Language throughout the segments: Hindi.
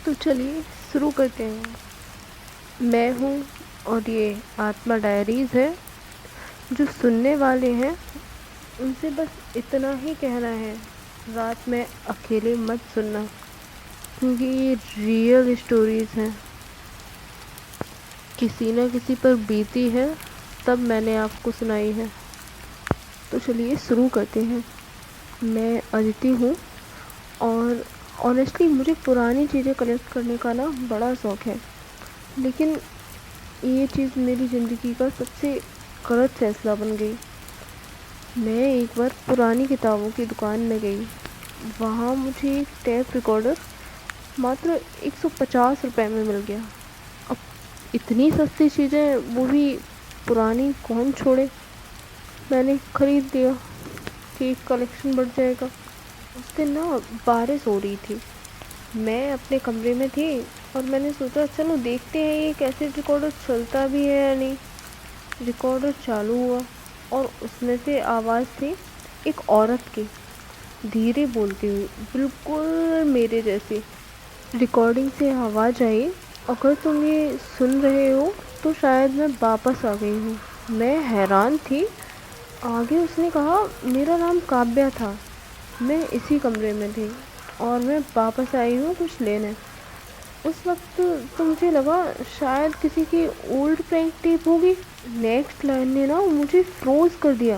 तो चलिए शुरू करते हैं। मैं हूँ और ये आत्मा डायरीज़ है। जो सुनने वाले हैं उनसे बस इतना ही कहना है, रात में अकेले मत सुनना, क्योंकि ये रियल स्टोरीज़ हैं। किसी न किसी पर बीती है तब मैंने आपको सुनाई है। तो चलिए शुरू करते हैं। मैं अदिति हूँ और ऑनेस्टली मुझे पुरानी चीज़ें कलेक्ट करने का ना बड़ा शौक़ है, लेकिन ये चीज़ मेरी ज़िंदगी का सबसे गलत फैसला बन गई। मैं एक बार पुरानी किताबों की दुकान में गई। वहाँ मुझे एक टेप रिकॉर्डर मात्र 150 रुपए में मिल गया। अब इतनी सस्ती चीज़ें, वो भी पुरानी, कौन छोड़े। मैंने ख़रीद लिया कि कलेक्शन बढ़ जाएगा। उस दिन ना बारिश हो रही थी। मैं अपने कमरे में थी और मैंने सोचा चलो देखते हैं ये कैसेट रिकॉर्डर चलता भी है या नहीं। रिकॉर्डर चालू हुआ और उसमें से आवाज़ थी एक औरत की, धीरे बोलती हुई, बिल्कुल मेरे जैसी। रिकॉर्डिंग से आवाज़ आई, अगर तुम ये सुन रहे हो तो शायद मैं वापस आ गई हूँ। मैं हैरान थी। आगे उसने कहा मेरा नाम काव्या था, मैं इसी कमरे में थी और मैं वापस आई हूँ कुछ लेने। उस वक्त तो मुझे लगा शायद किसी की ओल्ड प्रैंक टेप होगी। नेक्स्ट लाइन ने ना मुझे फ्रोज कर दिया।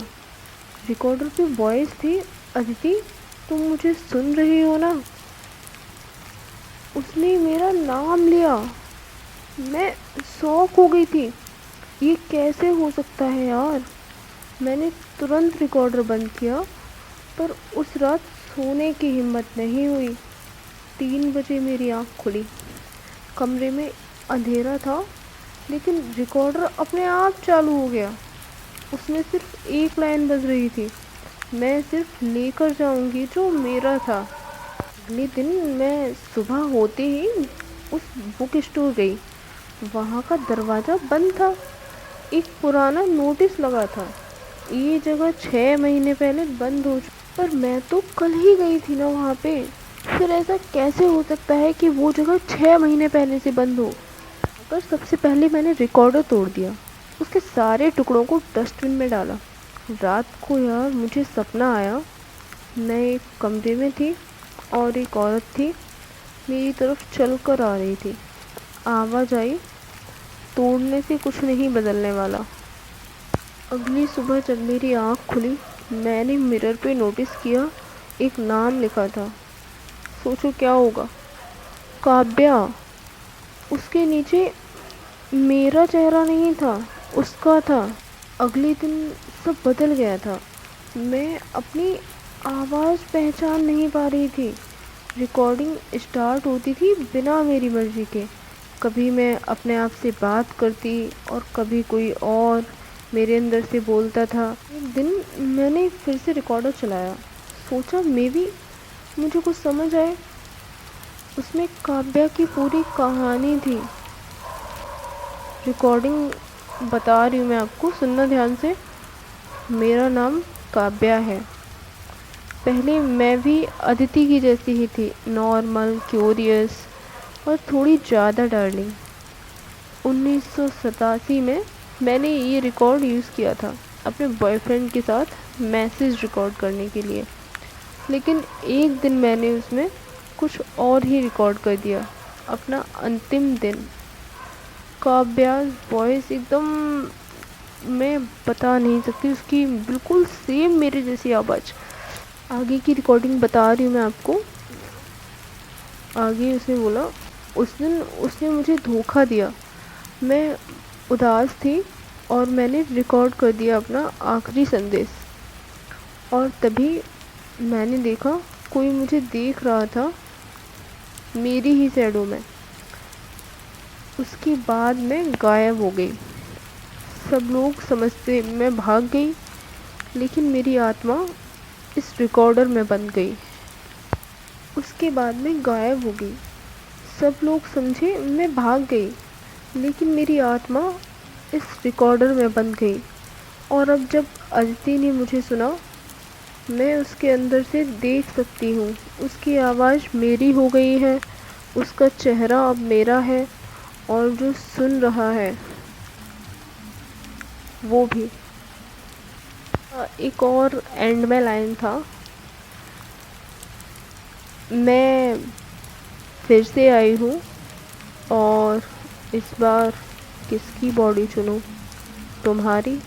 रिकॉर्डर पे वॉइस थी, अदिति तुम मुझे सुन रही हो ना। उसने मेरा नाम लिया। मैं शॉक हो गई थी। ये कैसे हो सकता है यार। मैंने तुरंत रिकॉर्डर बंद किया, पर उस रात सोने की हिम्मत नहीं हुई। 3 बजे मेरी आँख खुली। कमरे में अंधेरा था, लेकिन रिकॉर्डर अपने आप चालू हो गया। उसमें सिर्फ एक लाइन बज रही थी, मैं सिर्फ लेकर जाऊंगी जो मेरा था। अगले दिन मैं सुबह होते ही उस बुक स्टोर गई। वहाँ का दरवाज़ा बंद था। एक पुराना नोटिस लगा था, ये जगह 6 महीने पहले बंद हो चुकी। पर मैं तो कल ही गई थी ना वहाँ पे। फिर ऐसा कैसे हो सकता है कि वो जगह 6 महीने पहले से बंद हो। पर सबसे पहले मैंने रिकॉर्डर तोड़ दिया, उसके सारे टुकड़ों को डस्टबिन में डाला। रात को यार मुझे सपना आया, मैं एक कमरे में थी और एक औरत थी मेरी तरफ चल कर आ रही थी। आवाज़ आई, तोड़ने से कुछ नहीं बदलने वाला। अगली सुबह जब मेरी आँख खुली, मैंने मिरर पे नोटिस किया, एक नाम लिखा था। सोचो क्या होगा, काव्या। उसके नीचे मेरा चेहरा नहीं था, उसका था। अगले दिन सब बदल गया था। मैं अपनी आवाज़ पहचान नहीं पा रही थी। रिकॉर्डिंग स्टार्ट होती थी बिना मेरी मर्ज़ी के। कभी मैं अपने आप से बात करती और कभी कोई और मेरे अंदर से बोलता था। एक दिन मैंने फिर से रिकॉर्डर चलाया, सोचा मे बी मुझे कुछ समझ आए। उसमें काव्या की पूरी कहानी थी। रिकॉर्डिंग बता रही हूँ मैं आपको, सुनना ध्यान से। मेरा नाम काव्या है। पहले मैं भी अदिति की जैसी ही थी, नॉर्मल, क्यूरियस और थोड़ी ज़्यादा डार्लिंग। 1987 में मैंने ये रिकॉर्ड यूज़ किया था अपने बॉयफ्रेंड के साथ मैसेज रिकॉर्ड करने के लिए। लेकिन एक दिन मैंने उसमें कुछ और ही रिकॉर्ड कर दिया, अपना अंतिम दिन। काव्या वॉइस एकदम, मैं बता नहीं सकती, उसकी बिल्कुल सेम मेरे जैसी आवाज़। आगे की रिकॉर्डिंग बता रही हूँ मैं आपको। आगे उसने बोला, उस दिन उसने मुझे धोखा दिया। मैं उदास थी और मैंने रिकॉर्ड कर दिया अपना आखिरी संदेश। और तभी मैंने देखा कोई मुझे देख रहा था, मेरी ही शैडो में। उसके बाद मैं गायब हो गई। सब लोग समझते मैं भाग गई, लेकिन मेरी आत्मा इस रिकॉर्डर में बंद गई। उसके बाद मैं गायब हो गई। सब लोग समझे मैं भाग गई, लेकिन मेरी आत्मा इस रिकॉर्डर में बंद गई। और अब जब अदिति ने मुझे सुना, मैं उसके अंदर से देख सकती हूँ। उसकी आवाज़ मेरी हो गई है उसका चेहरा अब मेरा है और जो सुन रहा है वो भी। एक और एंड में लाइन था, मैं फिर से आई हूँ और इस बार किसकी बॉडी चुनूँ, तुम्हारी